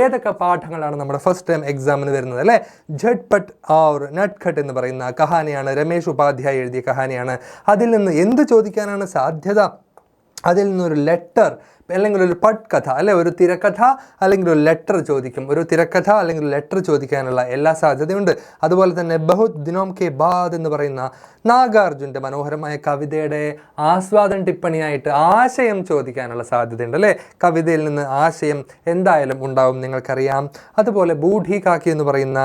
ഏതൊക്കെ പാഠങ്ങളാണ് നമ്മുടെ first time എക്സാമിന് വരുന്നത് അല്ലേ? ഝട്പട്ട് ഔർ നട്ഖട്ട് എന്ന് പറയുന്ന കഹാനിയാണ്, രമേശ് ഉപാധ്യായ എഴുതിയ കഹാനിയാണ്. അതിൽ നിന്ന് എന്ത് ചോദിക്കാനാണ് സാധ്യത? അതിൽ നിന്നൊരു ലെറ്റർ അല്ലെങ്കിൽ ഒരു പട്കഥ അല്ലെ, ഒരു തിരക്കഥ അല്ലെങ്കിൽ ഒരു ലെറ്റർ ചോദിക്കും. ഒരു തിരക്കഥ അല്ലെങ്കിൽ ഒരു ലെറ്റർ ചോദിക്കാനുള്ള എല്ലാ സാധ്യതയുണ്ട്. അതുപോലെ തന്നെ ബഹുത് ദിനോം കെ ബാദ് എന്ന് പറയുന്ന നാഗാർജുൻ്റെ മനോഹരമായ കവിതയുടെ ആസ്വാദന ടിപ്പണിയായിട്ട് ആശയം ചോദിക്കാനുള്ള സാധ്യതയുണ്ട് അല്ലേ? കവിതയിൽ നിന്ന് ആശയം എന്തായാലും ഉണ്ടാവും, നിങ്ങൾക്കറിയാം. അതുപോലെ ബൂഢി കാക്കി എന്ന് പറയുന്ന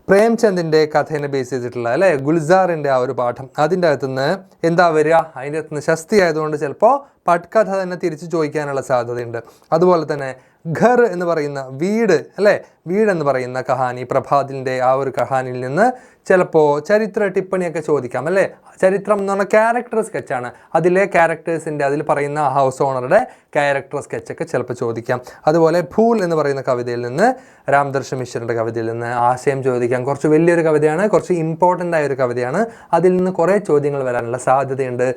പ്രേംചന്ദിൻ്റെ കഥേനെ ബേസ് ചെയ്തിട്ടുള്ള അല്ലേ, ഗുൽസാറിൻ്റെ ആ ഒരു പാഠം, അതിൻ്റെ അകത്തുനിന്ന് എന്താ വരിക? അതിൻ്റെ അകത്തുനിന്ന് ശസ്തി ആയതുകൊണ്ട് ചിലപ്പോൾ പട്കഥ തന്നെ തിരിച്ചു ചോദിക്കാനുള്ള സാധ്യതയുണ്ട്. അതുപോലെ തന്നെ ഘർ എന്ന് പറയുന്ന വീട് അല്ലേ, വീടെന്ന് പറയുന്ന കഹാനി, പ്രഭാതിൻ്റെ ആ ഒരു കഹാനിയിൽ നിന്ന് ചിലപ്പോൾ ചരിത്ര ടിപ്പണിയൊക്കെ ചോദിക്കാം അല്ലേ? ചരിത്രം എന്ന് പറഞ്ഞാൽ ക്യാരക്ടർ സ്കെച്ചാണ്. അതിലെ ക്യാരക്ടേഴ്സിൻ്റെ, അതിൽ പറയുന്ന ഹൗസ് ഓണറുടെ ക്യാരക്ടർ സ്കെച്ചൊക്കെ ചിലപ്പോൾ ചോദിക്കാം. അതുപോലെ ഭൂൽ എന്ന് പറയുന്ന കവിതയിൽ നിന്ന്, രാംദർശൻ മിശ്രയുടെ കവിതയിൽ നിന്ന് ആശയം ചോദിക്കാം. കുറച്ച് വലിയൊരു കവിതയാണ്, കുറച്ച് ഇമ്പോർട്ടൻ്റ് ആയ ഒരു കവിതയാണ്. അതിൽ നിന്ന് കുറേ ചോദ്യങ്ങൾ വരാനുള്ള സാധ്യതയുണ്ട്.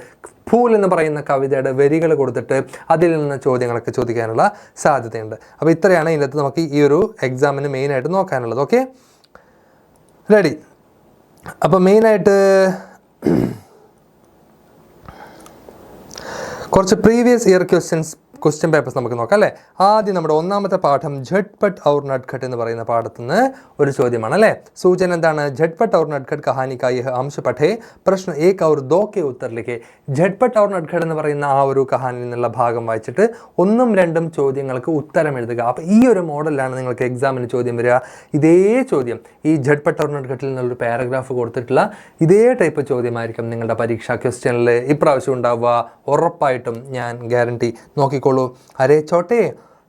ഭൂൽ എന്ന് പറയുന്ന കവിതയുടെ വരികൾ കൊടുത്തിട്ട് അതിൽ നിന്ന് ചോദ്യങ്ങളൊക്കെ ചോദിക്കാനുള്ള സാധ്യതയുണ്ട്. അപ്പോൾ ഇത്രയാണ് ഇതിനകത്ത് നമുക്ക് ഈ ഒരു എക്സാമിന് മെയിനായിട്ട് നോക്കാനുള്ളത്. Okay, ready? അപ്പോൾ മെയിനായിട്ട് കുറച്ച് പ്രീവിയസ് ഇയർ ക്വസ്റ്റ്യൻ പേപ്പേഴ്സ് നമുക്ക് നോക്കാം അല്ലേ? ആദ്യം നമ്മുടെ ഒന്നാമത്തെ പാഠം ഝട്പട്ട് ഔർ നട്ഖട്ട് എന്ന് പറയുന്ന പാഠത്തിൽ നിന്ന് ഒരു ചോദ്യമാണ് അല്ലേ? സൂചന എന്താണ്? ഝട്പട്ട് ഔർ നട്ഖട്ട് കഹാനി കാ യഹ് അംശ പഠേ പ്രശ്ന 1 और 2 के उत्तर लिखे. ഝട്പട്ട് ഔർ നട്ഖട്ട് എന്ന് പറയുന്ന ആ ഒരു കഹാനിയിൽ നിന്നുള്ള ഭാഗം വായിച്ചിട്ട് 1ഉം 2ഉം ചോദ്യങ്ങൾക്ക് ഉത്തരം എഴുതുക. അപ്പോൾ ഈ ഒരു മോഡലാണ് നിങ്ങൾക്ക് എക്സാമിന് ചോദ്യം വരിക. ഇതേ ചോദ്യം ഈ ഝട്പട്ട് ഔർ നട്ഖട്ടിൽ നിന്നുള്ളൊരു പാരഗ്രാഫ് കൊടുത്തിട്ടുള്ള ഇതേ ടൈപ്പ് ചോദ്യമായിരിക്കും നിങ്ങളുടെ പരീക്ഷാ ക്വസ്റ്റ്യനിൽ ഇപ്രാവശ്യം ഉണ്ടാവുക. ഉറപ്പായിട്ടും ഞാൻ ഗ്യാരണ്ടി. നോക്കിക്കോളൂ. അരേ ചോട്ടെ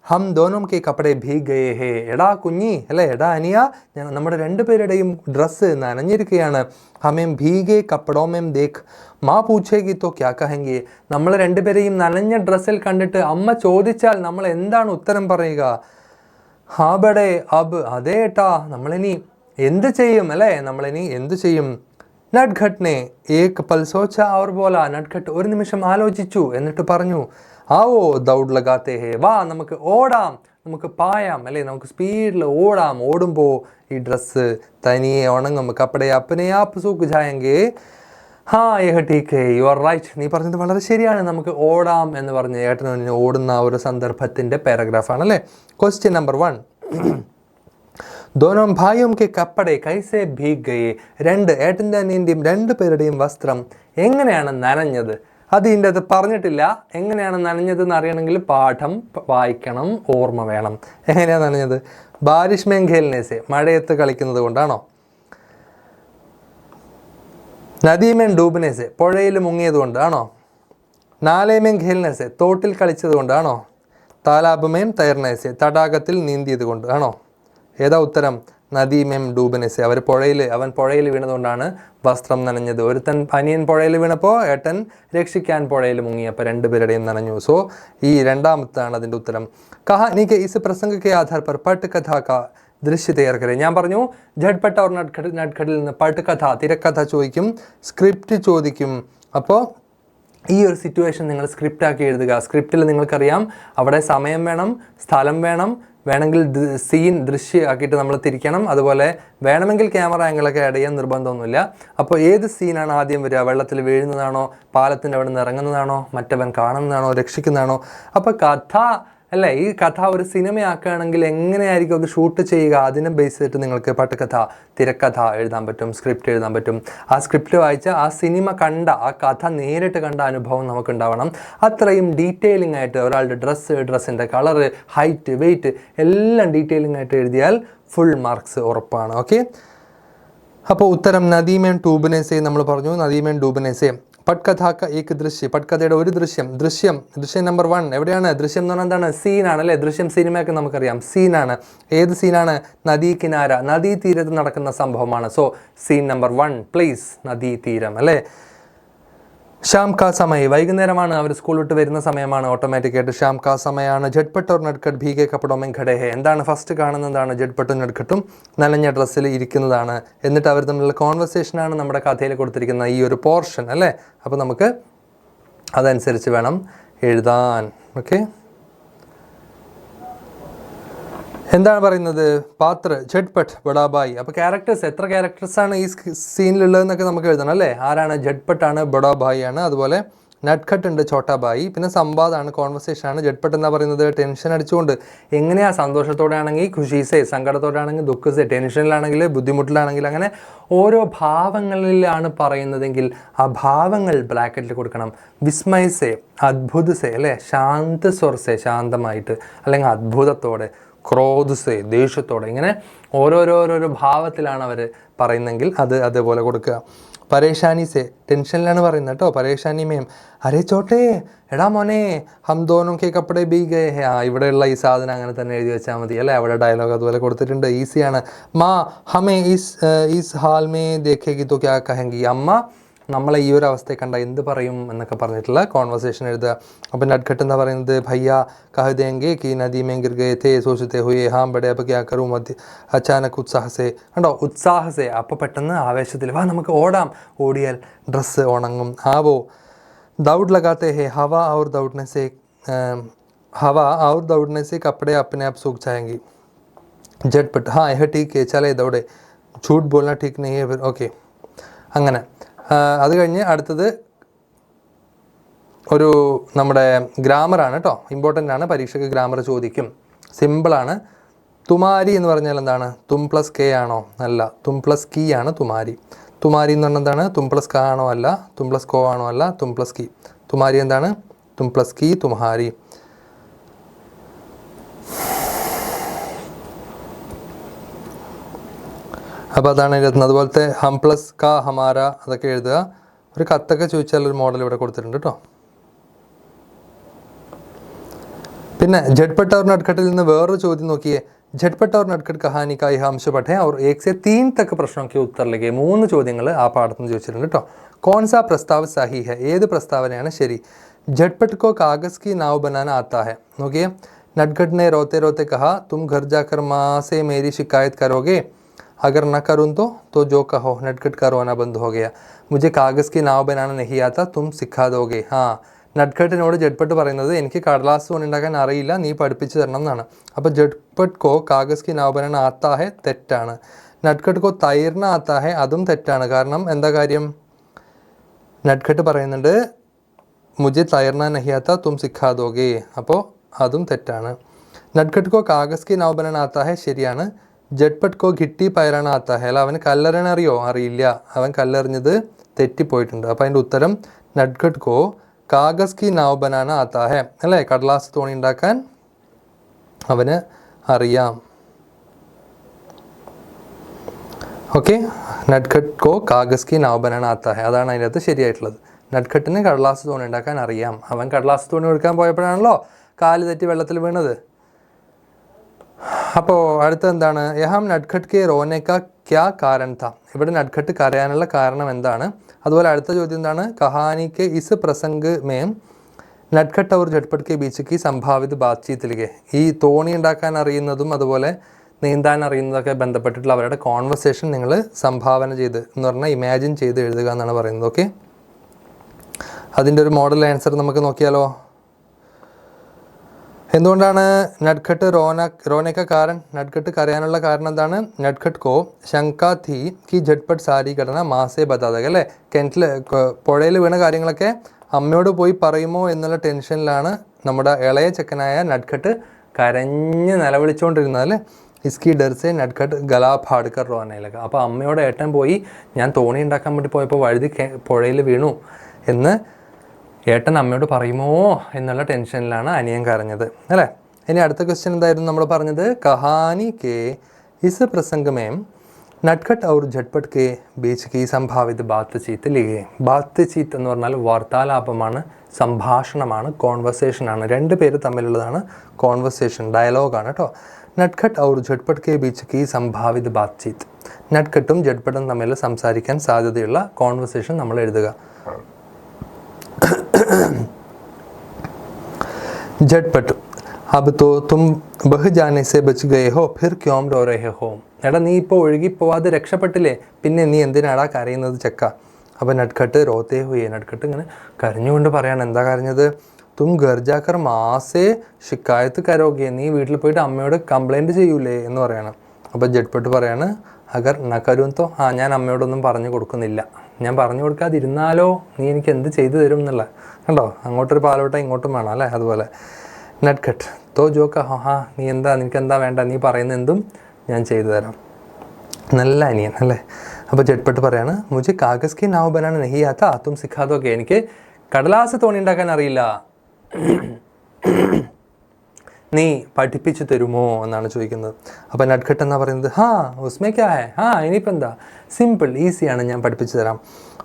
ഹം ദോനോം കെ കപ്പടെ ഭീഗ് ഗയേ ഹേ. എടാ കുഞ്ഞി അല്ലേ, എടാ അനിയ, നമ്മുടെ രണ്ടുപേരുടെയും ഡ്രസ്സ് നനഞ്ഞിരിക്കുകയാണ്. ഹമേം ഭീഗേ കപ്പടോമേം ദേഖ് മാ പൂച്ചേഗി തോ ക്യാ കഹെങ്കി. നമ്മൾ രണ്ടുപേരെയും നനഞ്ഞ ഡ്രസ്സിൽ കണ്ടിട്ട് അമ്മ ചോദിച്ചാൽ നമ്മൾ എന്താണ് ഉത്തരം പറയുക? ഹാ ബടേ അബ്, അതേ ഏട്ടാ, നമ്മളിനി എന്ത് ചെയ്യും അല്ലേ? നമ്മളിനി എന്ത് ചെയ്യും? നട്ഖട്നെ ഏക് പൽ സോച്ച ഔർ ബോല. നട്ഖട്ട് ഒരു നിമിഷം ആലോചിച്ചു, എന്നിട്ട് പറഞ്ഞു, ആവോ ദൗഡ് ലഗാത്തെ ഹേ, വാ നമുക്ക് ഓടാം, നമുക്ക് പായാം അല്ലേ, നമുക്ക് സ്പീഡിൽ ഓടാം. ഓടുമ്പോൾ ഈ ഡ്രസ്സ് തനിയെ ഉണങ്ങും. കപ്പടെ അപ്പനെ ആപ്പ് സൂക്ക് ജായെങ്കേ. ഹാ യഹ് ടീക്ക് ഹേ, യു ആർ റൈറ്റ്, നീ പറഞ്ഞത് വളരെ ശരിയാണ്, നമുക്ക് ഓടാം എന്ന് പറഞ്ഞ് ഏട്ടന് ഓടുന്ന ഒരു സന്ദർഭത്തിൻ്റെ പാരഗ്രാഫാണ് അല്ലേ? Question number 1. ദോനോം ഭായിയും കെ കപ്പടെ കൈസേ ഭീഗ് ഗയേ. ഏട്ടൻ്റെ അനിയൻ്റെയും 2 പേരുടെയും വസ്ത്രം എങ്ങനെയാണ് നനഞ്ഞത്? അത് ഇതിൻ്റെ അത് പറഞ്ഞിട്ടില്ല. എങ്ങനെയാണ് നനഞ്ഞതെന്ന് അറിയണമെങ്കിൽ പാഠം വായിക്കണം, ഓർമ്മ വേണം. എങ്ങനെയാണ് നനഞ്ഞത്? ബാരിഷ് മേം ഖേൽനേസെ, മഴയത്ത് കളിക്കുന്നത് കൊണ്ടാണോ? നദീമേൻ ഡൂബനേസെ, പുഴയിൽ മുങ്ങിയത് കൊണ്ടാണോ? നാലേമേം ഖേൽനേസെ, തോട്ടിൽ കളിച്ചത് കൊണ്ടാണോ? താലാബുമേം തൈർനേസെ, തടാകത്തിൽ നീന്തിയത് കൊണ്ട് ആണോ? ഏതാ ഉത്തരം? നദീമേം ഡൂബനേസെ, അവൻ പുഴയിൽ വീണതുകൊണ്ടാണ് വസ്ത്രം നനഞ്ഞത്. അനിയൻ പുഴയിൽ വീണപ്പോൾ ഏട്ടൻ രക്ഷിക്കാൻ പുഴയിൽ മുങ്ങി, അപ്പോൾ 2 പേരുടെയും നനഞ്ഞു. സോ ഈ രണ്ടാമത്താണ് അതിൻ്റെ ഉത്തരം. കഹാനിക്ക് ഇസ് പ്രസംഗക്കെ ആധാർ പർ പട്ട് കഥ കാ ദൃശ്യ തയ്യാർ കരെ. ഞാൻ പറഞ്ഞു ഝട്പട്ട് ഔർ നട്ഖട്ടിൽ നിന്ന് പട്ട് കഥ, തിരക്കഥ ചോദിക്കും, സ്ക്രിപ്റ്റ് ചോദിക്കും. അപ്പോൾ ഈ ഒരു സിറ്റുവേഷൻ നിങ്ങൾ സ്ക്രിപ്റ്റാക്കി എഴുതുക. സ്ക്രിപ്റ്റിൽ നിങ്ങൾക്കറിയാം അവിടെ സമയം വേണം, സ്ഥലം വേണമെങ്കിൽ സീൻ ദൃശ്യമാക്കിയിട്ട് നമ്മൾ തിരിക്കണം. അതുപോലെ വേണമെങ്കിൽ ക്യാമറ ആംഗിളൊക്കെ ആഡ് ചെയ്യാൻ നിർബന്ധമൊന്നുമില്ല. അപ്പോൾ ഏത് സീനാണ് ആദ്യം വരിക? വെള്ളത്തിൽ വീഴുന്നതാണോ, പാലത്തിൻ്റെ അവിടെ നിന്ന് ഇറങ്ങുന്നതാണോ, മറ്റവൻ കാണുന്നതാണോ, രക്ഷിക്കുന്നതാണോ? അപ്പോൾ കഥ അല്ലേ, ഈ കഥ ഒരു സിനിമയാക്കുകയാണെങ്കിൽ എങ്ങനെയായിരിക്കും അത് ഷൂട്ട് ചെയ്യുക? അതിനെ ബേസ് ചെയ്തിട്ട് നിങ്ങൾക്ക് പട്ടുകഥ, തിരക്കഥ എഴുതാൻ പറ്റും, സ്ക്രിപ്റ്റ് എഴുതാൻ പറ്റും. ആ സ്ക്രിപ്റ്റ് വായിച്ച ആ സിനിമ കണ്ട, ആ കഥ നേരിട്ട് കണ്ട അനുഭവം നമുക്ക് ഉണ്ടാവണം. അത്രയും ഡീറ്റെയിലിംഗ് ആയിട്ട് ഒരാളുടെ ഡ്രസ്സിൻ്റെ കളറ്, ഹൈറ്റ്, വെയിറ്റ് എല്ലാം ഡീറ്റെയിലിംഗ് ആയിട്ട് എഴുതിയാൽ ഫുൾ മാർക്സ് ഉറപ്പാണ്. ഓക്കെ, അപ്പോൾ ഉത്തരം നദീമേൻ ഡൂബനേസെ നമ്മൾ പറഞ്ഞു. നദീമേൻ ഡൂബനേസെ. പട്കഥ ഏക് ദൃശ്യം, പട്കഥയുടെ ഒരു ദൃശ്യം നമ്പർ 1 എവിടെയാണ്? ദൃശ്യം എന്ന് പറഞ്ഞാൽ എന്താണ്? സീനാണ് അല്ലേ? ദൃശ്യം സിനിമയൊക്കെ നമുക്കറിയാം, സീനാണ്. ഏത് സീനാണ്? നദീ കിനാര, നദീ തീരത്ത് നടക്കുന്ന സംഭവമാണ്. സോ സീൻ നമ്പർ 1 പ്ലീസ്, നദീ തീരം അല്ലേ? ഷാം കാ സമയ, വൈകുന്നേരമാണ്, അവർ സ്കൂൾ വിട്ട് വരുന്ന സമയമാണ്. ഓട്ടോമാറ്റിക്കായിട്ട് ഷാം കാ സമയമാണ്. ഝട്പട്ട് ഓർ നട്ഖട്ട് ഭീഗെ കപ്പടോമേം ഖടേ ഹേ. എന്താണ് ഫസ്റ്റ് കാണുന്നതാണ്? ഝട്പട്ടും നട്ഖട്ടും നനഞ്ഞ ഡ്രസ്സിൽ ഇരിക്കുന്നതാണ്. എന്നിട്ട് അവർ തമ്മിലുള്ള കോൺവെർസേഷനാണ് നമ്മുടെ കഥയിൽ കൊടുത്തിരിക്കുന്ന ഈ ഒരു പോർഷൻ അല്ലേ? അപ്പോൾ നമുക്ക് അതനുസരിച്ച് വേണം എഴുതാൻ. ഓക്കെ, എന്താണ് പറയുന്നത്? പാത്ര ജഡ്പട്ട് ബഡാബായി. അപ്പോൾ ക്യാരക്ടേഴ്സ് എത്ര ക്യാരക്ടേഴ്സാണ് ഈ സീനിലുള്ളതെന്നൊക്കെ നമുക്ക് എഴുതണം അല്ലേ? ആരാണ്? ജഡ്പട്ടാണ്, ബഡാബായി ആണ്, അതുപോലെ നട്ട്ഖട്ട് ഉണ്ട്, ചോട്ടാബായി, പിന്നെ സംവാദമാണ്, കോൺവെർസേഷൻ ആണ്. ജഡ്പട്ട് എന്താ പറയുന്നത്? ടെൻഷൻ അടിച്ചുകൊണ്ട്. എങ്ങനെയാ? സന്തോഷത്തോടെ ആണെങ്കിൽ ഖുഷീസേ, സങ്കടത്തോടെ ആണെങ്കിൽ ദുഃഖസേ, ടെൻഷനിലാണെങ്കിൽ, ബുദ്ധിമുട്ടിലാണെങ്കിൽ, അങ്ങനെ ഓരോ ഭാവങ്ങളിലാണ് പറയുന്നതെങ്കിൽ ആ ഭാവങ്ങൾ ബ്രാക്കറ്റിൽ കൊടുക്കണം. വിസ്മയസേ, അത്ഭുതസേ അല്ലേ, ശാന്ത സ്വർസേ, ശാന്തമായിട്ട്, അല്ലെങ്കിൽ അത്ഭുതത്തോടെ, ക്രോധസേ, ദേഷ്യത്തോടെ, ഇങ്ങനെ ഓരോരോരോരോ ഭാവത്തിലാണ് അവർ പറയുന്നതെങ്കിൽ അത് അതേപോലെ കൊടുക്കുക. പരേഷാനി സേ, ടെൻഷനിലാണ് പറയുന്നത് കേട്ടോ. പരേഷാനി മേം, അരേ ചോട്ടേ, എടാ മോനെ, ഹം ദോനോ കെ കപ്പടെ ബി ഗേ ഹേ. ഇവിടെയുള്ള ഈ സാധനം അങ്ങനെ തന്നെ എഴുതി വെച്ചാൽ മതി അല്ലേ? അവിടെ ഡയലോഗ് അതുപോലെ കൊടുത്തിട്ടുണ്ട്, ഈസിയാണ്. മാ ഹമേ ഈസ് ഹാൽ മേ ദേഖേഗി തോ ക്യാ കഹെങ്കി. അമ്മ നമ്മളെ ഈ ഒരു അവസ്ഥയെ കണ്ട എന്ത് പറയും എന്നൊക്കെ പറഞ്ഞിട്ടുള്ള കോൺവെർസേഷൻ എഴുതുക. അപ്പം നട്ട്ഖട്ട് എന്താ പറയുന്നത്? ഭയ്യ കഹ ദേങ്കെ കി നദി മേ ഗിർ ഗയേ ഥേ സോചത്തെ ഹുയേ ഹാം ബഡേ അബ് ക്യാ കറൂ മധ്യ അച്ചാനക് ഉത്സാഹസേ. കണ്ടോ? ഉത്സാഹസേ, അപ്പോൾ പെട്ടെന്ന് ആവേശത്തിൽ വാ നമുക്ക് ഓടാം, ഓടിയാൽ ഡ്രസ്സ് ഉണങ്ങും. ആവോ दौड़ लगाते हैं हवा और दौड़ने से कपड़े अपने आप सूख जाएंगी. झटपट, हाँ यह ठीक है, चले दौड़े, झूठ बोलना ठीक नहीं है फिर. ഓക്കെ, അങ്ങനെ അത് കഴിഞ്ഞ് അടുത്തത് ഒരു നമ്മുടെ ഗ്രാമറാണ് കേട്ടോ. ഇമ്പോർട്ടൻ്റ് ആണ്, പരീക്ഷയ്ക്ക് ഗ്രാമർ ചോദിക്കും. സിമ്പിളാണ്. തുമാരി എന്ന് പറഞ്ഞാൽ എന്താണ്? തും പ്ലസ് കെ ആണോ? അല്ല, തും പ്ലസ് കീ ആണ് തുമാരി. തുമാരി എന്ന് പറഞ്ഞാൽ എന്താണ്? തും പ്ലസ് ക ആണോ? അല്ല. തും പ്ലസ് കോ ആണോ? അല്ല. തും പ്ലസ് കീ. തുമാരി എന്താണ്? തും പ്ലസ് കീ, തുമ്ഹാരി. അപ്പോൾ അതാണ് എഴുതുന്നത്. അതുപോലത്തെ ഹം പ്ലസ് ക, ഹമാര, അതൊക്കെ എഴുതുക. ഒരു കത്തൊക്കെ ചോദിച്ചാൽ ഒരു മോഡൽ ഇവിടെ കൊടുത്തിട്ടുണ്ട് കേട്ടോ. പിന്നെ झटपट और नटखट നിന്ന് വേറൊരു ചോദ്യം നോക്കിയേ. झटपट और नटखट कहानी का यह अंश पढ़ें और 1 से 3 तक प्रश्नों के उत्तर लिखे. 3 ചോദ്യങ്ങൾ ആ പാഠത്തിൽ നിന്ന് ചോദിച്ചിട്ടുണ്ട് കേട്ടോ. कौन सा प्रस्ताव सही है? ഏത് പ്രസ്താവനയാണ് ശരി? झटपट को कागज की नाव बनाना आता है. നോക്കിയേ, नटखट ने रोते रोते कहा, तुम घर जाकर माँ से मेरी शिकायत करोगे? अगर न करूँ तो जो कहो. नटखट का रोना बंद हो गया. मुझे कागज़ की नाव बनाना नहीं आता, तुम सिखा दोगे. हाँ, നട്ട്ഖട്ടിനോട് ജഡ്പട്ട് പറയുന്നത് എനിക്ക് കടലാസ് കൊണ്ടുണ്ടാക്കാൻ അറിയില്ല, നീ പഠിപ്പിച്ചു തരണം എന്നാണ്. അപ്പോൾ ജഡ്പട്ട് കോ കാഗസ് കി നാവ് ബനാന ആത്താ ഹെ, തെറ്റാണ്. നട്ട്ഖട്ട് കോ തൈർന ആത്താ ഹെ, അതും തെറ്റാണ്. കാരണം എന്താ കാര്യം? നട്ട്ഖട്ട് പറയുന്നുണ്ട് മുझे തൈർന നഹി ആത്താ, തും സിഖാ ദോഗേ. അപ്പോൾ അതും തെറ്റാണ്. നട്ട്ഖട്ട് കോ കാഗസ് കി നാവ് ബനാന ആത്താ ഹെ ശരിയാണ്. ജഡ്പട്ട് കോ ഗിട്ടി പൈറാന ആത്താ ഹെ, അല്ല അവന് കല്ലെറിയാൻ അറിയോ? അറിയില്ല, അവൻ കല്ലെറിഞ്ഞത് തെറ്റിപ്പോയിട്ടുണ്ട്. അപ്പോൾ അതിൻ്റെ ഉത്തരം നട്ട്ഖട്ട് കോ കാഗസ് കി നാവ് ബനാന ആത്താ ഹെ അല്ലേ, കടലാസ് തോണി ഉണ്ടാക്കാൻ അവന് അറിയാം. ഓക്കെ, നട്ട്ഖട്ട് കോ കാഗസ് കി നാവ് ബനാന ആത്താ ഹെ, അതാണ് അതിനകത്ത് ശരിയായിട്ടുള്ളത്. നട്ട്ഖട്ടിന് കടലാസ് തോണി ഉണ്ടാക്കാൻ അറിയാം. അവൻ കടലാസ് തോണി എടുക്കാൻ പോയപ്പോഴാണല്ലോ കാല് തെറ്റി വെള്ളത്തിൽ വീണത്. അപ്പോൾ അടുത്ത എന്താണ്? യഹാം നട്ട്ഖട്ട് കെ റോനേക്ക ക്യാ കാരൺ താ. ഇവിടെ നട്ട്ഖട്ട് കരയാനുള്ള കാരണം എന്താണ്? അതുപോലെ അടുത്ത ചോദ്യം എന്താണ്? കഹാനിക്ക് ഇസ് പ്രസംഗ് മേം നട്ട്ഖട്ട് और झटपट के बीच की संभावित बातचीत लिखे. ഈ തോണി ഉണ്ടാക്കാൻ അറിയുന്നതും അതുപോലെ നീന്താൻ അറിയുന്നതൊക്കെ ബന്ധപ്പെട്ടിട്ടുള്ള അവരുടെ കോൺവെർസേഷൻ നിങ്ങൾ സംഭാവന ചെയ്ത് എന്ന് പറഞ്ഞാൽ ഇമാജിൻ ചെയ്ത് എഴുതുക എന്നാണ് പറയുന്നത്. ഓക്കെ, അതിൻ്റെ ഒരു മോഡൽ ആൻസർ നമുക്ക് നോക്കിയാലോ. എന്തുകൊണ്ടാണ് നട്ട്ഖട്ട് റോനേക്ക കാരണം? നട്ട്ഖട്ട് കരയാനുള്ള കാരണം എന്താണ്? നട്ട്ഖട്ട് കോ ശങ്ക ഥി കി झटपट സാരി ഘടന മാസേ ബതാതക അല്ലേ, കിണറ്റിൽ പുഴയിൽ വീണ കാര്യങ്ങളൊക്കെ അമ്മയോട് പോയി പറയുമോ എന്നുള്ള ടെൻഷനിലാണ് നമ്മുടെ ഇളയ ചെക്കനായ നട്ട്ഖട്ട് കരഞ്ഞ് നിലവിളിച്ചുകൊണ്ടിരുന്നത് അല്ലേ. ഇസ്കി ഡർസെ നട്ട്ഖട്ട് ഗലാ ഫാഡ്കർ റോനയിലൊക്കെ. അപ്പോൾ അമ്മയോട് ഏട്ടൻ പോയി ഞാൻ തോണി ഉണ്ടാക്കാൻ വേണ്ടി പോയപ്പോൾ വഴുതി പുഴയിൽ വീണു എന്ന് ഏട്ടൻ അമ്മയോട് പറയുമോ എന്നുള്ള ടെൻഷനിലാണ് അനിയൻ കരഞ്ഞത് അല്ലേ. ഇനി അടുത്ത ക്വസ്റ്റ്യൻ എന്തായിരുന്നു നമ്മൾ പറഞ്ഞത്? കഹാനി കെ ഇസ് പ്രസംഗമേം നട്ട്ഖട്ട് ഔർ झटपट കെ ബീച്ച് കി സംഭാവിത ബാത്ത് ചീത്ത് ലിഖേ. ബാത്ത് ചീത്ത് എന്ന് പറഞ്ഞാൽ വാർത്താലാപമാണ്, സംഭാഷണമാണ്, കോൺവെർസേഷനാണ്. 2 പേര് തമ്മിലുള്ളതാണ് കോൺവെർസേഷൻ, ഡയലോഗാണ് കേട്ടോ. നട്ട്ഖട്ട് ഔർ झटपट കെ ബീച്ച് കി സംഭാവിത ബാത്ത് ചീത്ത്. നട്ട്ഖട്ടും झटपटും തമ്മിൽ സംസാരിക്കാൻ സാധ്യതയുള്ള കോൺവെർസേഷൻ നമ്മൾ എഴുതുക. झटपट अब तो तुम बह जाने से बच गए हो फिर क्यों रो रहे हो. എടാ നീ ഇപ്പോൾ ഒഴുകിപ്പോവാതെ രക്ഷപ്പെട്ടില്ലേ, പിന്നെ നീ എന്തിനാടാ കരയുന്നത് ചെക്ക. അപ്പോൾ നട്ട്ഖട്ട് റോത്തേ ഹുയേ, നട്ട്ഖട്ട് ഇങ്ങനെ കരഞ്ഞുകൊണ്ട് പറയാണ്. എന്താ കരഞ്ഞത്? തും ഘർ ജാക്കർ മാസേ ഷിക്കായത്ത് കരോगे, നീ വീട്ടിൽ പോയിട്ട് അമ്മയോട് കംപ്ലൈൻറ്റ് ചെയ്യൂലേ എന്ന് പറയാണ്. അപ്പോൾ ജഡ്പട്ട് പറയാണ് അഗർ നകരുന്തോ, ഞാൻ അമ്മയോടൊന്നും പറഞ്ഞു കൊടുക്കുന്നില്ല, ഞാൻ പറഞ്ഞു കൊടുക്കാതിരുന്നാലോ നീ എനിക്ക് എന്ത് ചെയ്തു തരും എന്നുള്ള. കണ്ടോ, അങ്ങോട്ടൊരു പാലോട്ട ഇങ്ങോട്ടും വേണം അല്ലേ. അതുപോലെ നട്ട്ഖട്ട് തോ ജോക്ക, നീ എന്താ, നിനക്ക് എന്താ വേണ്ട, നീ പറയുന്ന എന്തും ഞാൻ ചെയ്തു തരാം. നല്ല അനിയൻ അല്ലേ. അപ്പോൾ ജഡ്പട്ട് പറയാണ് മുझे കാഗസ് കി നാവ് ബനാന നഹീ ആതാ തും സിഖാ ദോगे, എനിക്ക് കടലാസ് തോണി ഉണ്ടാക്കാൻ അറിയില്ല, നീ പഠിപ്പിച്ചു തരുമോ എന്നാണ് ചോദിക്കുന്നത്. അപ്പോൾ നട്ട്ഖട്ട് എന്നാ പറയുന്നത് ഉസ്മേ ക്യാ ഹൈ, ഇനിയിപ്പോൾ എന്താ, സിമ്പിൾ ഈസിയാണ്, ഞാൻ പഠിപ്പിച്ചു തരാം.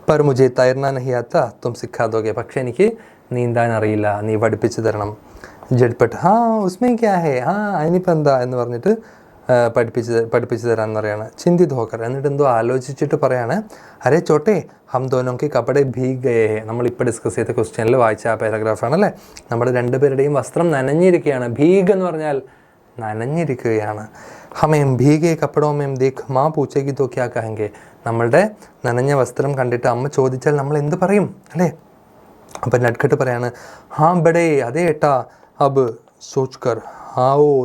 പർ മുझे തൈർനാ നഹീ ആതാ തും സിഖാ ദോगे, പക്ഷേ എനിക്ക് നീന്താൻ അറിയില്ല, നീ പഠിപ്പിച്ചു തരണം. ജഡ്പട്ട് ഉസ്മേ ക്യാ ഹൈ, ഇനിയിപ്പോൾ എന്താ എന്ന് പറഞ്ഞിട്ട് പഠിപ്പിച്ചു തരാമെന്ന് പറയാണ്. ചിന്തിത് ഹോക്കർ, എന്നിട്ട് എന്തോ ആലോചിച്ചിട്ട് പറയാണ് അരേ ചോട്ടെ ഹം ദോനോക്ക് കപ്പടെ ഭീഗ് ഗയേ ഹേ, നമ്മളിപ്പോൾ ഡിസ്കസ് ചെയ്ത ക്വസ്റ്റ്യനിൽ വായിച്ച ആ പാരഗ്രാഫാണല്ലേ. നമ്മുടെ രണ്ടുപേരുടെയും വസ്ത്രം നനഞ്ഞിരിക്കുകയാണ്. ഭീഗ് എന്ന് പറഞ്ഞാൽ നനഞ്ഞിരിക്കുകയാണ്. ഹമേം ഭീഗേ കപ്പടോമേം ദേഖ് മാ പൂച്ചേക്ക് തോ ക്യാ കഹെങ്കെ, നമ്മളുടെ നനഞ്ഞ വസ്ത്രം കണ്ടിട്ട് അമ്മ ചോദിച്ചാൽ നമ്മൾ എന്ത് പറയും അല്ലേ. അപ്പം നട്ട്ഖട്ട് പറയാണ് ബടേ, അതേ ഏട്ടാ, അബ് സോച്ച്കർ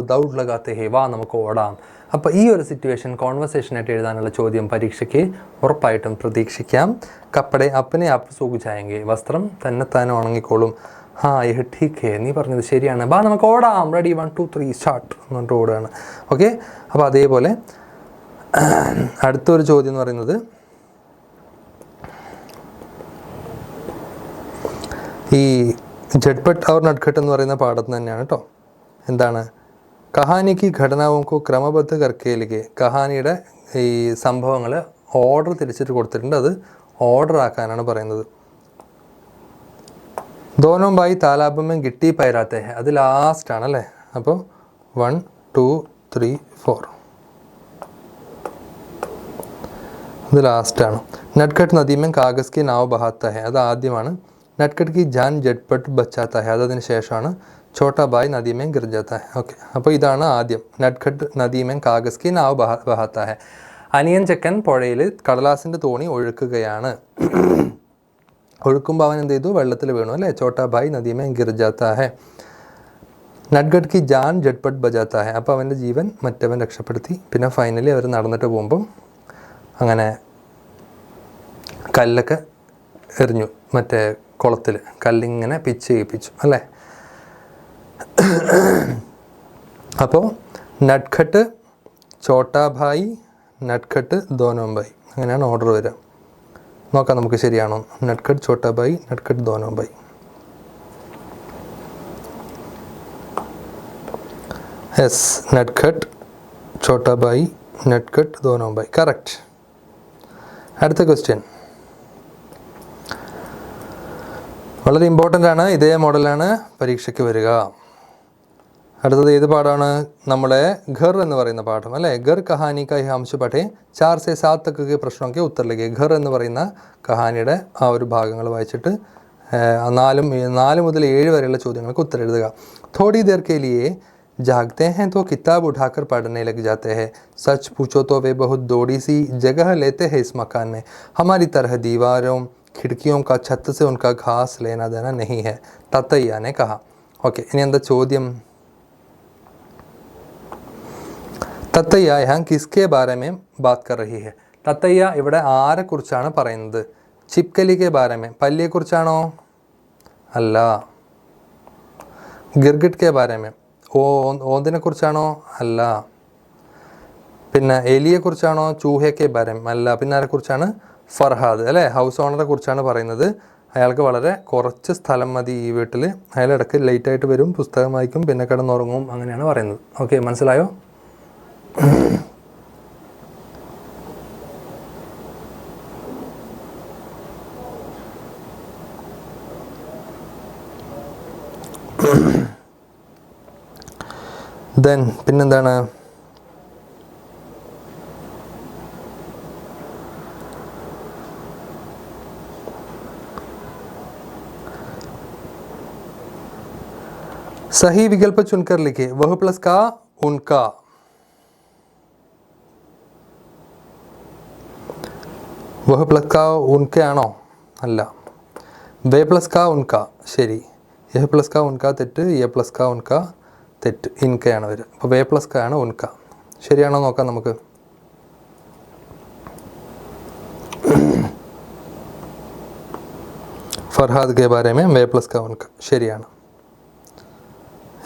ദൗഡ് ലഗാത്തെ ഹേ, വാ നമുക്ക് ഓടാം. അപ്പോൾ ഈ ഒരു സിറ്റുവേഷൻ കോൺവെർസേഷനായിട്ട് എഴുതാനുള്ള ചോദ്യം പരീക്ഷയ്ക്ക് ഉറപ്പായിട്ടും പ്രതീക്ഷിക്കാം. കപ്പടെ അപ്പനെ ആപ്പ് സൂചിച്ചായെങ്കിൽ, വസ്ത്രം തന്നെ ഉണങ്ങിക്കോളും. യഹ് ഠീക്ക് ഹേ, നീ പറഞ്ഞത് ശരിയാണ്, ബാ നമുക്ക് ഓടാം, റെഡി 1 2 3 സ്റ്റാർട്ട് എന്നിട്ട് ഓടുകയാണ്. ഓക്കെ, അപ്പോൾ അതേപോലെ അടുത്തൊരു ചോദ്യം എന്ന് പറയുന്നത് ഈ ജഡ്പട്ട് और നട്ട്ഖട്ട് എന്ന് പറയുന്ന പാഠത്തിൽ തന്നെയാണ് കേട്ടോ. എന്താണ്, കഹാനിക്ക് ഘടനാവുംക്കോ ക്രമബദ്ധ കർക്കയിലേക്ക്, കഹാനിയുടെ ഈ സംഭവങ്ങൾ ഓർഡർ തിരിച്ചിട്ട് കൊടുത്തിട്ടുണ്ട്, അത് ഓർഡർ ആക്കാനാണ് പറയുന്നത്. ദോനോ ബായി താലാബമ്മ ഗിട്ടി പൈരാത്തെ ഹെ, അത് ലാസ്റ്റ് ആണല്ലേ. അപ്പോൾ 1 2 3 4 ഇത് ലാസ്റ്റാണ്. നട്ട്ഖട്ട് നദീമൻ കാഗസ് കി നാവ് ബഹാത്ത ഹെ, അത് ആദ്യമാണ്. നട്ട്ഖട്ട് കി ജാൻ ജഡ്പട്ട് ബച്ചാത്ത ഹെ, അതതിന് ശേഷമാണ് छोटा भाई नदी में गिर जाता है. ഓക്കെ, അപ്പോൾ ഇതാണ് ആദ്യം. നട്ട്ഖട്ട് നദി में കാഗസ് की नाव बहाता है, അനിയൻ ചെക്കൻ പുഴയിൽ കടലാസിൻ്റെ തോണി ഒഴുക്കുകയാണ്. ഒഴുക്കുമ്പോൾ അവൻ എന്ത് ചെയ്തു, വെള്ളത്തിൽ വീണു അല്ലേ. ചോട്ടാ ഭായ് നദി में गिर जाता है. നട്ട്ഖട്ട് की जान झटपट बचाता है, അപ്പോൾ അവൻ്റെ ജീവൻ മറ്റവൻ രക്ഷപ്പെടുത്തി. പിന്നെ ഫൈനലി അവർ നടന്നിട്ട് പോകുമ്പം അങ്ങനെ കല്ലൊക്കെ എറിഞ്ഞു, മറ്റേ കുളത്തിൽ കല്ലിങ്ങനെ പിച്ച് ചെയ്യിപ്പിച്ചു അല്ലേ. അപ്പോൾ നട്ട്ഖട്ട്, ചോട്ടാ ഭായ്, നട്ട്ഖട്ട്, ദോനോ ഭായ്, അങ്ങനെയാണ് ഓർഡർ വരിക. നോക്കാം നമുക്ക് ശരിയാണോ. നട്ട്ഖട്ട്, ചോട്ടാ ഭായ്, നട്ട്ഖട്ട്, ദോനോ ഭായ്. യെസ്, നട്ട്ഖട്ട്, ചോട്ടാ ഭായ്, നട്ട്ഖട്ട്, ദോനോ ഭായ്, കറക്റ്റ്. അടുത്ത ക്വസ്റ്റ്യൻ വളരെ ഇമ്പോർട്ടൻ്റ് ആണ്, ഇതേ മോഡലാണ് പരീക്ഷയ്ക്ക് വരിക. അടുത്തത് ഏത് പാഠമാണ്, നമ്മുടെ ഘർ എന്ന് പറയുന്ന പാഠം അല്ലേ. ഘർ കഹാനി കാ ഹംശ പഠേ 4 से 7 तक के प्रश्नों के उत्तर लिखे. ഘർ എന്ന് പറയുന്ന കഹാനിയുടെ ആ ഒരു ഭാഗങ്ങൾ വായിച്ചിട്ട് 4 മുതൽ 7 വരെയുള്ള ചോദ്യങ്ങൾക്ക് ഉത്തരം എഴുതുക. थोड़ी देर के लिए जागते हैं तो किताब उठाकर पढ़ने लग जाते हैं. सच पूछो तो वे बहुत थोड़ी सी जगह लेते हैं इस मकान में. हमारी तरह दीवारों खिड़कियों का छत से उनका घास लेना देना नहीं है, ततैया ने कहा. ഓക്കെ, ഇനി എന്താ ചോദ്യം. തത്തയ്യ യഹാ കിസ്കെ ബാരമേ ബാത് കർ റഹി ഹെ. തത്തയ്യ ഇവിടെ ആരെക്കുറിച്ചാണ് പറയുന്നത്. ചിപ്കലിക്കെ ബാരമേ, പല്ലിയെക്കുറിച്ചാണോ? അല്ല. ഗിർഗിട്ട് കെ ബാരമേ, ഓന്തിനെ കുറിച്ചാണോ? അല്ല. പിന്നെ എലിയെക്കുറിച്ചാണോ? ചൂഹയ്ക്കെ ബാരമേ, അല്ല. പിന്നെ ആരെക്കുറിച്ചാണ്? ഫർഹാദ് അല്ലേ, ഹൗസ് ഓണറെ കുറിച്ചാണ് പറയുന്നത്. അയാൾക്ക് വളരെ കുറച്ച് സ്ഥലം മതി ഈ വീട്ടിൽ. അയാൾ ഇടയ്ക്ക് ലേറ്റായിട്ട് വരും, പുസ്തകം വായിക്കും, പിന്നെ കിടന്നുറങ്ങും, അങ്ങനെയാണ് പറയുന്നത്. ഓക്കെ, മനസ്സിലായോ? ദെൻ പിന്നെന്താണ്, सही विकल्प चुनकर लिखे. वह प्लस का उनका. वह प्लस का उनके ആണോ? അല്ല. വേ പ്ലസ് കാ ഉൻക, ശരി. യഹ് പ്ലസ് കാ ഉൻകാ തെറ്റ്, യ പ്ലസ് കാ ഉൻകാ തെറ്റ്, ഇൻകയാണ് വരിക. അപ്പോൾ വേ പ്ലസ് കാ ആണ് ഉൻക. ശരിയാണോ നോക്കാം നമുക്ക്. ഫർഹാദ് കെ ബാരെ മേ വേ പ്ലസ് കാ ഉൻക ശരിയാണ്.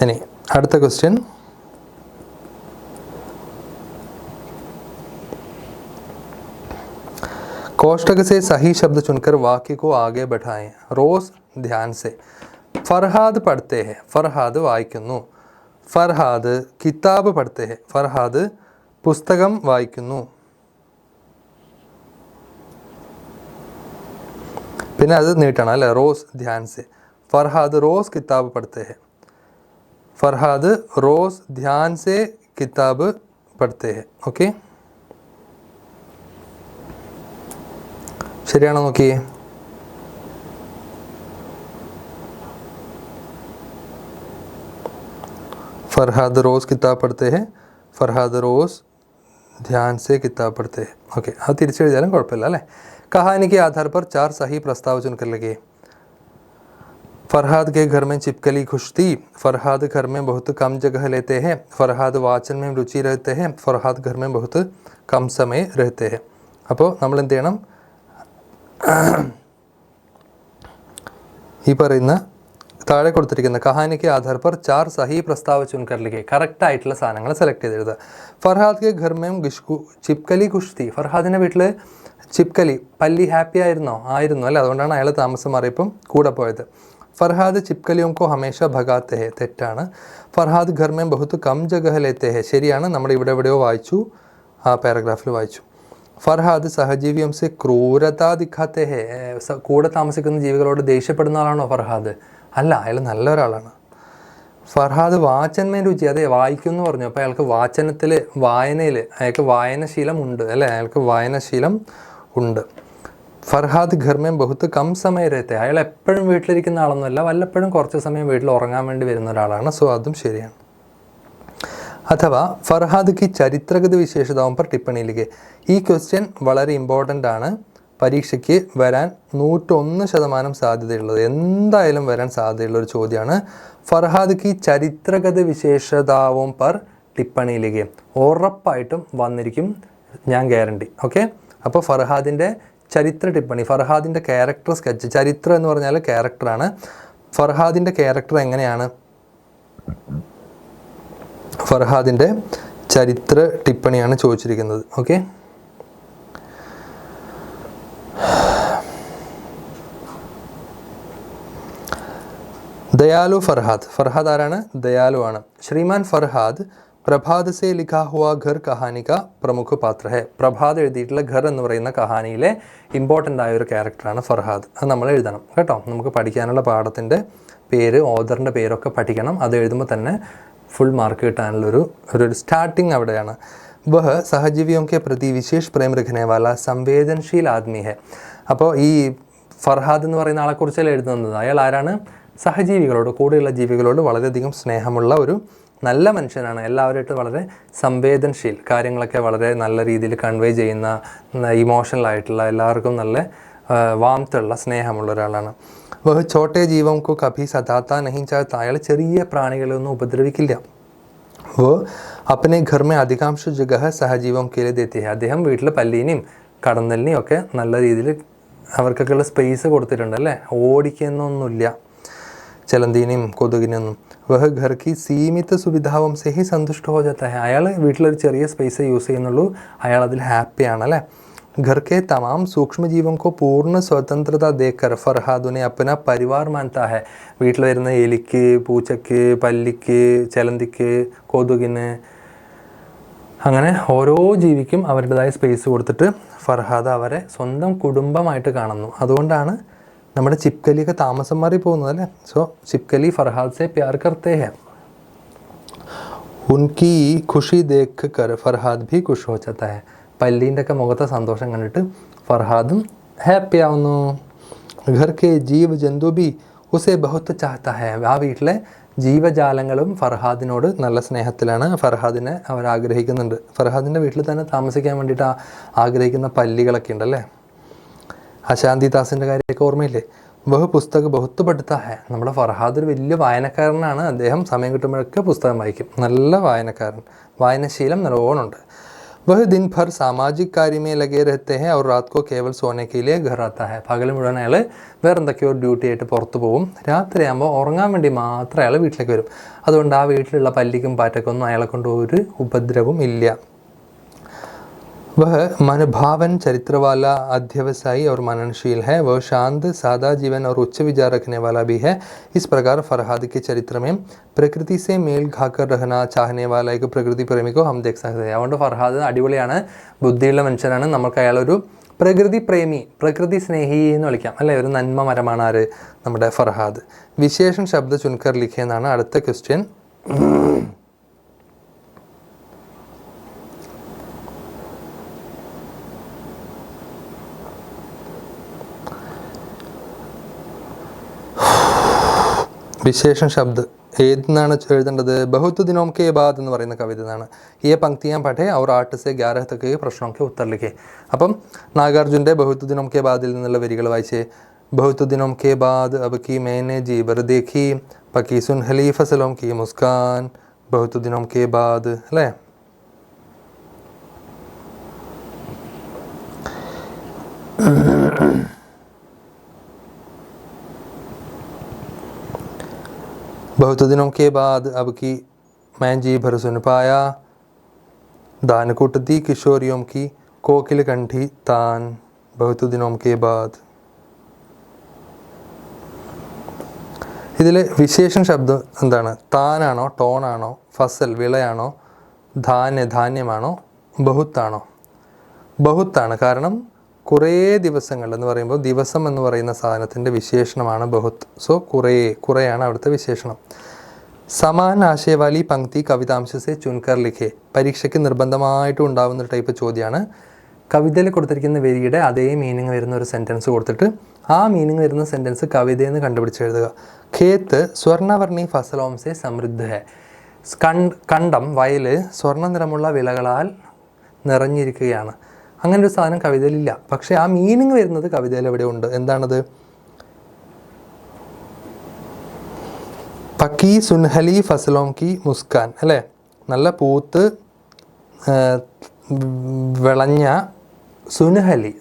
ഇനി അടുത്ത ക്വസ്റ്റ്യൻ. कोष्टक से सही शब्द चुनकर वाक्य को आगे बढ़ाएं. रोज ध्यान से. फरहाद पढ़ते हैं, फरहाद വായിക്കുന്നു. ഫർഹാദ് കിതാബ് പഠിത്തേ ഹെ, ഫർഹാദ് പുസ്തകം വായിക്കുന്നു. പിന്നെ അത് നീട്ടണം അല്ലേ, റോസ് ധ്യാൻ സെ. ഫർഹാദ് റോസ് കിതാബ് പഠിത്തേ ഹെ, ഫർഹാദ് റോസ് ധ്യാൻ സെ കിതാബ് പഠിത്തേ ഹെ. ഓക്കെ, ശരിയാണോ നോക്കിയേ. ഫർഹാദ് റോസ് കിതാബ് പഠിത്തേ ഹെ, ഫർഹാദ് റോസ് ധ്യാൻ സെ കിതാബ് പഠിത്തേ ഹെ. ഓക്കെ, അത് തിരിച്ചെഴുതിയാലും കുഴപ്പമില്ല അല്ലേ. कहानी के आधार पर 4 सही प्रस्ताव चुनकर लगे. फरहाद के घर में छिपकली खुश थी, फरहाद घर में बहुत कम जगह लेते हैं, फरहाद वाचन में रुचि रहते हैं, फरहाद घर में बहुत कम समय रहते हैं. അപ്പോൾ നമ്മൾ എന്ത് ചെയ്യണം, ഈ പറയുന്ന താഴെ കൊടുത്തിരിക്കുന്ന കഹാനിക്ക് ആധാർ पर 4 സഹി പ്രസ്താവ് ചുൻകർ ലിഖേ, കറക്റ്റ് ആയിട്ടുള്ള സാധനങ്ങൾ സെലക്ട് ചെയ്ത് എഴുതുക. ഫർഹാദ് കെ ഘർ മേം ചിപ്കലി ഖുഷ് തീ, ഫർഹാദിൻ്റെ വീട്ടിൽ ചിപ്കലി പല്ലി ഹാപ്പി ആയിരുന്നു അല്ലേ, അതുകൊണ്ടാണ് അയാൾ താമസം മാറിയപ്പം കൂടെ പോയത്. ഫർഹാദ് ചിപ്കലിയും കോ ഹമേഷ ഭഗാത്തെ ഹെ, തെറ്റാണ്. ഫർഹാദ് ഘർ മേം ബഹുത്ത് കം ജഗഹ ലേത്തെ ഹെ, ശരിയാണ്. നമ്മൾ ഇവിടെ എവിടെയോ വായിച്ചു, ആ പാരഗ്രാഫിൽ വായിച്ചു. ഫർഹാദ് സഹജീവിയും സെ ക്രൂരത ദിഖാത്തെ ഹെ, കൂടെ താമസിക്കുന്ന ജീവികളോട് ദേഷ്യപ്പെടുന്ന ആളാണോ ഫർഹാദ്? അല്ല, അയാൾ നല്ല ഒരാളാണ്. ഫർഹാദ് വാചന്മേ രുചി, അതെ വായിക്കുമെന്ന് പറഞ്ഞു. അപ്പോൾ അയാൾക്ക് വാചനത്തിൽ വായനയിൽ അയാൾക്ക് വായനശീലം ഉണ്ട് അല്ലേ, അയാൾക്ക് വായനശീലം ഉണ്ട്. ഫർഹാദ് ഘർമേം ബഹുത്ത് കം സമയം രഹത്തെ, അയാൾ എപ്പോഴും വീട്ടിലിരിക്കുന്ന ആളൊന്നുമല്ല, വല്ലപ്പോഴും കുറച്ച് സമയം വീട്ടിൽ ഉറങ്ങാൻ വേണ്ടി വരുന്ന ഒരാളാണ്. സോ അതും ശരിയാണ്. അഥവാ ഫർഹാദ് കി ചരിത്രഗത വിശേഷതാവും പർ ടിപ്പണിയിലേക്ക്, ഈ ക്വസ്റ്റ്യൻ വളരെ ഇമ്പോർട്ടൻ്റ് ആണ്. പരീക്ഷയ്ക്ക് വരാൻ 101% സാധ്യതയുള്ളത്, എന്തായാലും വരാൻ സാധ്യതയുള്ള ഒരു ചോദ്യമാണ്. ഫർഹാദ് കി ചരിത്രഗത വിശേഷതാവും പർ ടിപ്പണിയിലേക്ക് ഉറപ്പായിട്ടും വന്നിരിക്കും, ഞാൻ ഗ്യാരണ്ടി. ഓക്കെ, അപ്പോൾ ഫർഹാദിൻ്റെ ചരിത്ര ടിപ്പണി, ഫർഹാദിൻ്റെ ക്യാരക്ടർ സ്കെച്ച്, ചരിത്രം എന്ന് പറഞ്ഞാൽ ക്യാരക്ടറാണ്. ഫർഹാദിൻ്റെ ക്യാരക്ടർ എങ്ങനെയാണ്, ഫർഹാദിൻ്റെ ചരിത്ര ടിപ്പണിയാണ് ചോദിച്ചിരിക്കുന്നത്. ഓക്കെ, ദയാലു ഫർഹാദ്, ഫർഹാദ് ആരാണ്? ദയാലു ആണ്. ശ്രീമാൻ ഫർഹാദ് പ്രഭാത് സെ ലിഖാ ഹുവാ ഘർ കഹാനിക പ്രമുഖ പാത്ര ഹെ, പ്രഭാത് എഴുതിയിട്ടുള്ള ഘർ എന്ന് പറയുന്ന കഹാനിയിലെ ഇമ്പോർട്ടൻ്റ് ആയ ഒരു ക്യാരക്ടറാണ് ഫർഹാദ്. അത് നമ്മൾ എഴുതണം കേട്ടോ. നമുക്ക് പഠിക്കാനുള്ള പാഠത്തിൻ്റെ പേര്, ഓദറിൻ്റെ പേരൊക്കെ പഠിക്കണം. അത് എഴുതുമ്പോൾ തന്നെ ഫുൾ മാർക്ക് കിട്ടാനുള്ളൊരു സ്റ്റാർട്ടിങ് അവിടെയാണ്. വഹ് സഹജീവിയോं के प्रति विशेष प्रेम रखने वाला संवेदनशील आदमी है. അപ്പോൾ ഈ ഫർഹാദ് എന്ന് പറയുന്ന ആളെക്കുറിച്ചല്ല എഴുതുന്നത്. അയാൾ ആരാണ്? സഹജീവികളോട്, കൂടെയുള്ള ജീവികളോട് വളരെയധികം സ്നേഹമുള്ള ഒരു നല്ല മനുഷ്യനാണ്. എല്ലാവരുമായിട്ട് വളരെ സംവേദനശീൽ, കാര്യങ്ങളൊക്കെ വളരെ നല്ല രീതിയിൽ കൺവേ ചെയ്യുന്ന, ഇമോഷണലായിട്ടുള്ള, എല്ലാവർക്കും നല്ല വാംത്തുള്ള സ്നേഹമുള്ള ഒരാളാണ്. വഹ് ഛോട്ടെ ജീവം കോ കഭി സതാത്ത നഹീ ചാഹത്ത, അയാൾ ചെറിയ പ്രാണികളൊന്നും ഉപദ്രവിക്കില്ല. വോ അപ്പനെ ഘർ മേ അധികാംശ ജഗഹ സഹജീവം കേലെ ദേത്തി ഹെ, അദ്ദേഹം വീട്ടിൽ പല്ലീനെയും കടന്നലിനെയും ഒക്കെ നല്ല രീതിയിൽ അവർക്കൊക്കെയുള്ള സ്പേസ് കൊടുത്തിട്ടുണ്ട് അല്ലേ, ഓടിക്കുന്നൊന്നുമില്ല ചലന്തീനെയും കൊതുകിനൊന്നും. വഹ് ഘർ കി സീമിത സുവിധാവും സെ ഹി സന്തുഷ്ട ഹോ ജാത്ത ഹെ, അയാൾ വീട്ടിലൊരു ചെറിയ സ്പേസ് യൂസ് ചെയ്യുന്നുള്ളൂ, അയാൾ അതിൽ ഹാപ്പിയാണ് അല്ലേ. घर के तमाम सूक्ष्म जीवों को पूर्ण स्वतंत्रता देकर फरहाद उन्हें अपना परिवार मानता है. വീട്ടിൽ വരുന്ന എലിക്ക്, പൂച്ചയ്ക്ക്, പല്ലിക്ക്, ചെലന്തിക്ക്, കൊതുകിന്, അങ്ങനെ ഓരോ ജീവിക്കും അവരുടേതായ സ്പേസ് കൊടുത്തിട്ട് ഫർഹാദ് അവരെ സ്വന്തം കുടുംബമായിട്ട് കാണുന്നു. അതുകൊണ്ടാണ് നമ്മുടെ ചിപ്കലിയൊക്കെ താമസം മാറി പോകുന്നത് അല്ലേ. സോ ചിപ്കലി ഫർഹാദ് സെ പ്യാർ കർത്തേ ഹെ, ഉൻകി ഖുഷി ദേഖ് കർ ഫർഹാദ് ഭി ഖുഷ് ഹോ ജാതാ ഹെ, പല്ലീൻ്റെ ഒക്കെ മുഖത്തെ സന്തോഷം കണ്ടിട്ട് ഫർഹാദും ഹാപ്പി ആവുന്നു. ഘർ കെ ജീവ ജന്തു ബി ഉസെ ബഹുത്ത് ചാഹത്ത ഹെ, ആ വീട്ടിലെ ജീവജാലങ്ങളും ഫർഹാദിനോട് നല്ല സ്നേഹത്തിലാണ്. ഫർഹാദിനെ അവർ ആഗ്രഹിക്കുന്നുണ്ട്. ഫർഹാദിൻ്റെ വീട്ടിൽ തന്നെ താമസിക്കാൻ വേണ്ടിയിട്ട് ആഗ്രഹിക്കുന്ന പല്ലികളൊക്കെ ഉണ്ടല്ലേ. അശാന്തി ദാസിൻ്റെ കാര്യമൊക്കെ ഓർമ്മയില്ലേ? വഹ് പുസ്തക് ബഹുത്ത് പഠിത്ത ഹെ. നമ്മുടെ ഫർഹാദ് ഒരു വലിയ വായനക്കാരനാണ്. അദ്ദേഹം സമയം കിട്ടുമ്പോഴൊക്കെ പുസ്തകം വായിക്കും. നല്ല വായനക്കാരൻ, വായനശീലം നല്ലോണമുണ്ട്. വഹ് ദിൻ ഭർ സാമാജിക് കാര്യമേ ലഗേ രഹത്തെ ഹെ our Raat co Kewal Sone K ലിയെ ഘർ ആത്താ ഹെ. പകൽ മുഴുവൻ അയാൾ വേറെ എന്തൊക്കെയോ ഡ്യൂട്ടി ആയിട്ട് പുറത്തു പോകും. രാത്രിയാകുമ്പോൾ ഉറങ്ങാൻ വേണ്ടി മാത്രമേ അയാൾ വീട്ടിലേക്ക് വരും. അതുകൊണ്ട് ആ വീട്ടിലുള്ള പല്ലിക്കും പാറ്റക്കൊന്നും അയാളെ കൊണ്ട് ഒരു ഉപദ്രവവും ഇല്ല. वह मनभावन चरित्र वाला अध्यवसायी और मननशील है. वह शांत सादा जीवन और उच्च विचार रखने वाला भी है. इस प्रकार फरहाद के चरित्र में प्रकृति से मेल खाकर रहना चाहने वाला एक प्रकृति प्रेमी को हम देख सकते हैं. അതുകൊണ്ട് ഫർഹാദ് അടിപൊളിയാണ്, ബുദ്ധിയുള്ള മനുഷ്യനാണ്. നമുക്ക് അയാളൊരു പ്രകൃതി പ്രേമി, പ്രകൃതി സ്നേഹി എന്ന് വിളിക്കാം അല്ലേ. ഒരു നന്മ മരമാണ് ആര്, നമ്മുടെ ഫർഹാദ്. വിശേഷൻ ശബ്ദ ചുൻകർ ലിഖേ എന്നാണ് അടുത്ത ക്വസ്റ്റ്യൻ. വിശേഷൻ ശബ്ദ് ഏതെന്നാണ് എഴുതേണ്ടത്? ബഹുത്ത് ദിനോം കെ ബാദ് എന്ന് പറയുന്ന കവിത എന്നാണ്. ഈ പങ്ക്തിയാൻ പഠേ ഔർ 8 से 11 तक പ്രശ്നോം കെ ഉത്തർ ലിഖേ. അപ്പം നാഗാർജുൻ്റെ ബഹുത്ത് ദിനോം കെ ബാദിൽ നിന്നുള്ള വരികൾ വായിച്ചേ. ബഹുത്ത് ദിനോം കെ ബാദ് അബ് കി मैंने जी भर देखी पकी सुनहली फसलों की मुस्कान. ബഹുത്ത് ദിനോം കെ ബാദ് അല്ലേ. बहुत दिनों के बाद अब की मैं जी भर सुन पाया दान कुटती किशोरियों की कोकिल कंठी तान. बहुत दिनों के बाद. ഇതിലെ വിശേഷൻ ശബ്ദം എന്താണ്? താനാണോ, ടോണാണോ, ഫസൽ വിളയാണോ, ധാന്യമാണോ, ബഹുത്താണോ? ബഹുത്താണ്. കാരണം കുറേ ദിവസങ്ങൾ എന്ന് പറയുമ്പോൾ ദിവസം എന്ന് പറയുന്ന സാധനത്തിൻ്റെ വിശേഷണമാണ് ബഹുത്ത്. സോ കുറേയാണ് അവിടുത്തെ വിശേഷണം. സമാൻ ആശയവാലി പങ്ക്തി കവിതാംശസെ ചുൻകർ ലിഖേ. പരീക്ഷയ്ക്ക് നിർബന്ധമായിട്ടും ഉണ്ടാകുന്ന ഒരു ടൈപ്പ് ചോദ്യമാണ്. കവിതയിൽ കൊടുത്തിരിക്കുന്ന വരിയുടെ അതേ മീനിങ് വരുന്ന ഒരു സെൻറ്റൻസ് കൊടുത്തിട്ട് ആ മീനിങ് വരുന്ന സെൻറ്റൻസ് കവിതയിൽ നിന്ന് കണ്ടുപിടിച്ചെഴുതുക. ഖേത്ത് സ്വർണ്ണവർണ്ണി ഫസലോംസെ സമൃദ്ധ ഹെ. കണ്ടം, വയൽ സ്വർണ്ണ നിറമുള്ള വിളകളാൽ നിറഞ്ഞിരിക്കുകയാണ്. അങ്ങനെ ഒരു സാധനം കവിതയിലില്ല. പക്ഷേ ആ മീനിങ് വരുന്നത് കവിതയിൽ എവിടെ ഉണ്ട്? എന്താണത്? പക്കി സുൻഹലി ഫസലോം കി മുസ്കാൻ അല്ലേ. നല്ല പൂത്ത് വിളഞ്ഞ സുൻഹലി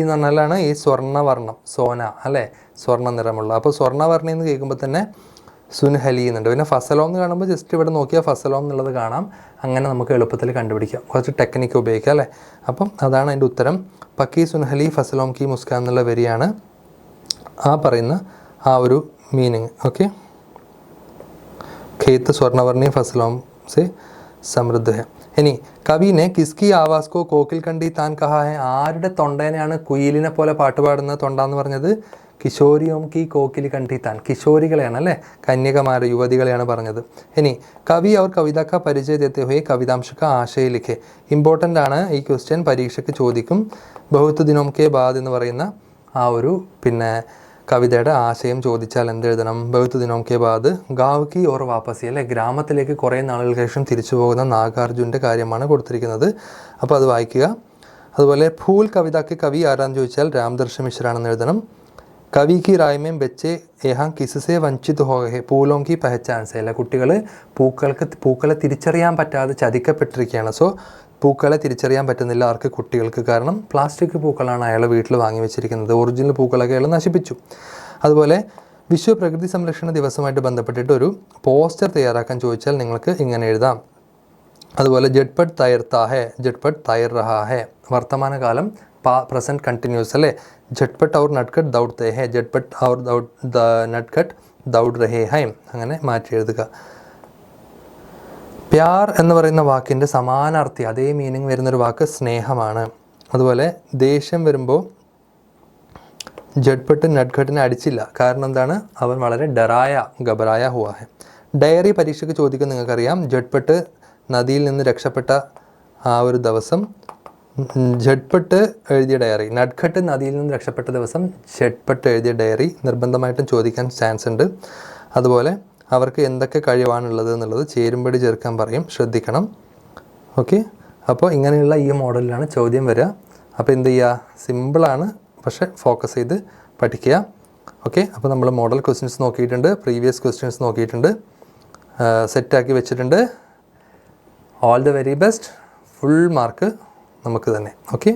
എന്ന് പറഞ്ഞാലാണ് ഈ സ്വർണ്ണവർണ്ണം, സോന അല്ലേ, സ്വർണ്ണ നിറമുള്ള. അപ്പോൾ സ്വർണ്ണവർണ്ണി എന്ന് കേൾക്കുമ്പോൾ തന്നെ സുൻഹലി എന്നുണ്ട്. പിന്നെ ഫസലോം എന്ന് കാണുമ്പോൾ ജസ്റ്റ് ഇവിടെ നോക്കിയാൽ ഫസലോം എന്നുള്ളത് കാണാം. അങ്ങനെ നമുക്ക് എളുപ്പത്തിൽ കണ്ടുപിടിക്കാം, കുറച്ച് ടെക്നിക്ക് ഉപയോഗിക്കാം അല്ലേ. അപ്പം അതാണ് അതിൻ്റെ ഉത്തരം. പക്കി സുൻഹലി ഫസലോം കി മുസ്കാൻ എന്നുള്ള വരിയാണ് ആ പറയുന്ന ആ ഒരു മീനിങ്. ഓക്കെ. ഖേത്ത് സ്വർണ്ണവർണ്ണി ഫസലോം സെ സമൃദ്ധ ഹെ. ഇനി കവിനെ കിസ്കി ആവാസ് കോ കോക്കിൽ കണ്ടി താൻ കഹാ ഹെ. ആരുടെ തൊണ്ടേനെയാണ് കുയിലിനെ പോലെ പാട്ട് പാടുന്ന തൊണ്ട എന്ന് പറഞ്ഞത്? കിശോരിയോം കി കോക്കിൽ കണ്ടി താൻ. കിശോരികളെയാണ് അല്ലേ, കന്യകമാരെ, യുവതികളെയാണ് പറഞ്ഞത്. ഇനി കവി അവർ കവിത കാ പരിചയ ദേത്തെ ഹുയെ കവിതാംശ കാ ആശയ ലിഖേ. ഇമ്പോർട്ടൻ്റ് ആണ് ഈ ക്വസ്റ്റ്യൻ, പരീക്ഷയ്ക്ക് ചോദിക്കും. ബഹുത്ത് ദിനോം കെ ബാദ് എന്ന് പറയുന്ന ആ ഒരു പിന്നെ കവിതയുടെ ആശയം ചോദിച്ചാൽ എന്ത് എഴുതണം? ബഹുത്ത് ദിനോം കെ ബാദ് ഗാവ് കി ഓർ വാപ്പസി അല്ലേ, ഗ്രാമത്തിലേക്ക് കുറേ നാളുകൾക്ക് ശേഷം തിരിച്ചു പോകുന്ന നാഗാർജുൻ്റെ കാര്യമാണ് കൊടുത്തിരിക്കുന്നത്. അപ്പോൾ അത് വായിക്കുക. അതുപോലെ ഫൂൽ കവിതയ്ക്ക് കവി ആരാന്ന് ചോദിച്ചാൽ രാംദർശൻ മിശ്രാണെന്ന് എഴുതണം. കവി കി റായ് മേം ബच्चे यहाँ किससे वंचित हो गए फूलों की पहचान से. അല്ല, കുട്ടികൾ പൂക്കളെ തിരിച്ചറിയാൻ പറ്റാതെ ചതിക്കപ്പെട്ടിരിക്കുകയാണ്. സോ പൂക്കളെ തിരിച്ചറിയാൻ പറ്റുന്നില്ല ആർക്ക്? കുട്ടികൾക്ക്. കാരണം പ്ലാസ്റ്റിക് പൂക്കളാണ് അയാൾ വീട്ടിൽ വാങ്ങി വെച്ചിരിക്കുന്നത്. ഒറിജിനൽ പൂക്കളൊക്കെ അയാൾ നശിപ്പിച്ചു. അതുപോലെ വിശ്വ പ്രകൃതി സംരക്ഷണ ദിവസമായിട്ട് ബന്ധപ്പെട്ടിട്ട് ഒരു പോസ്റ്റർ തയ്യാറാക്കാൻ ചോദിച്ചാൽ നിങ്ങൾക്ക് ഇങ്ങനെ എഴുതാം. അതുപോലെ ജഡ്പട്ട് തയ്യർത്താ ഹെ, ജഡ്പട്ട് തയ്യർ റഹാ ഹെ. വർത്തമാനകാലം പ്രസൻറ്റ് കണ്ടിന്യൂസ് അല്ലേ. झटपट और नटखट दौड़ते हैं, झटपट और नटखट दौड़ रहे हैं. അങ്ങനെ മാറ്റി എഴുതുക. പ്യാർ എന്ന് പറയുന്ന വാക്കിൻ്റെ സമാനാർത്ഥി, അതേ മീനിങ് വരുന്നൊരു വാക്ക് സ്നേഹമാണ്. അതുപോലെ ദേഷ്യം വരുമ്പോൾ ജഡ്പട്ട് നട്ഘട്ടിനെ അടിച്ചില്ല. കാരണം എന്താണ്? അവൻ വളരെ ഗബറായ ഹുവാ ഹെ. ഡയറി പരീക്ഷയ്ക്ക് ചോദിക്കും, നിങ്ങൾക്കറിയാം. ജഡ്പട്ട് നദിയിൽ നിന്ന് രക്ഷപ്പെട്ട ആ ഒരു ദിവസം झटपट എഴുതിയ ഡയറി, നട്ഘട്ട് നദിയിൽ നിന്ന് രക്ഷപ്പെട്ട ദിവസം झटपट എഴുതിയ ഡയറി നിർബന്ധമായിട്ടും ചോദിക്കാൻ ചാൻസ് ഉണ്ട്. അതുപോലെ അവർക്ക് എന്തൊക്കെ കഴിവാണുള്ളത് എന്നുള്ളത് ചേരുംപടി ചേർക്കാൻ പറയും, ശ്രദ്ധിക്കണം. ഓക്കെ. അപ്പോൾ ഇങ്ങനെയുള്ള ഈ മോഡലിലാണ് ചോദ്യം വരിക. അപ്പോൾ എന്ത് ചെയ്യുക? സിമ്പിളാണ്, പക്ഷേ ഫോക്കസ് ചെയ്ത് പഠിക്കുക. ഓക്കെ, അപ്പോൾ നമ്മൾ മോഡൽ ക്വസ്റ്റ്യൻസ് നോക്കിയിട്ടുണ്ട്, പ്രീവിയസ് ക്വസ്റ്റ്യൻസ് നോക്കിയിട്ടുണ്ട്, സെറ്റാക്കി വെച്ചിട്ടുണ്ട്. All the very best. Full mark നമുക്ക് തന്നെ. ഓക്കെ.